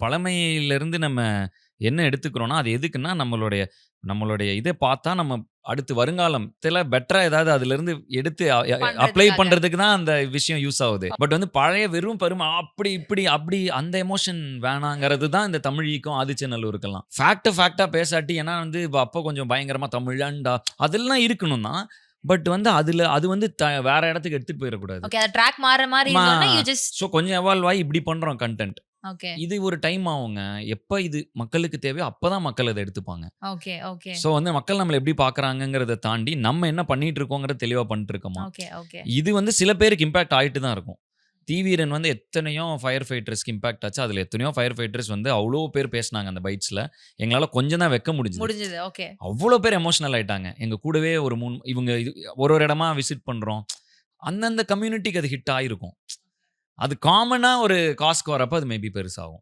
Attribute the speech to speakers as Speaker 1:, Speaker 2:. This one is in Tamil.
Speaker 1: பழமையிலிருந்து நம்ம என்ன எடுத்துக்கிறோம்னா, அது எதுக்குன்னா, நம்மளுடைய நம்மளுடைய இத பார்த்தா நம்ம அடுத்து வருங்காலத்துல பெட்டரா ஏதாவது அதிலிருந்து எடுத்து அப்ளை
Speaker 2: பண்றதுக்காக.
Speaker 1: பண்றதுக்கு தான் அந்த விஷயம் யூஸ் ஆவுது. பட் வந்து பழைய வெறும் பெருமை அப்படி, இப்படி, அப்படி அந்த எமோஷன் வேணாங்கிறது தான் இந்த தமிழ் ஈக்கும், ஆதிச்சநல்லூருக்கெல்லாம். ஃபேக்ட்டா பேசாட்டி ஏன்னா வந்து அப்ப கொஞ்சம் பயங்கரமா தமிழன்டா அதெல்லாம் இருக்கணும் தான். பட் வந்து அது வந்து வேற இடத்துக்கு எடுத்துட்டு போயிறக்கூடாது.
Speaker 2: ஓகே. அந்த ட்ராக் மாற மாரி
Speaker 1: மா
Speaker 2: இருந்தோனே, யூ ஜஸ்ட்
Speaker 1: ஸோ கொஞ்சம் எவால்வ் ஆயி இப்படி பண்றோம் கன்டென்ட்.
Speaker 2: ஓகே.
Speaker 1: இது ஒரு டைம் ஆகுங்க. எப்ப இது மக்களுக்கு தேவையோ அப்பதான் மக்கள் அத எடுத்துப்பாங்க.
Speaker 2: Okay, okay.
Speaker 1: ஸோ வந்து மக்கள் நம்மள எப்படி பார்க்குறாங்கங்கிறத தாண்டி, நம்ம என்ன பண்ணிட்டு இருக்கோங்கிறத தெளிவா பண்ணிட்டு இருக்கோமா?
Speaker 2: Okay, okay.
Speaker 1: இது வந்து சில பேருக்கு இம்பாக்ட் ஆயிட்டு தான் இருக்கும். தீவீரன் வந்து எத்தனையோ ஃபயர் ஃபைட்டர்ஸ்க்கு இம்பாக்ட் ஆச்சு. அதுல எத்தனையோ ஃபயர் ஃபைட்டர்ஸ் வந்து அவ்ளோ பேர் பேசினாங்க அந்த பைட்ஸ்ல. எங்களால கொஞ்சம் தான் வைக்க முடிஞ்சது.
Speaker 2: முடிஞ்சது. ஓகே.
Speaker 1: அவ்ளோ பேர் எமோஷனல் ஆயிட்டாங்க. எங்க கூடவே ஒரு இவங்க ஒரு இடமா விசிட் பண்றோம். அந்தந்த கம்யூனிட்டிக்கு அது ஹிட் ஆயிருக்கும். அது காமனா ஒரு காஸ்க்கு வரப்ப அது மேபி பெருசாகும்.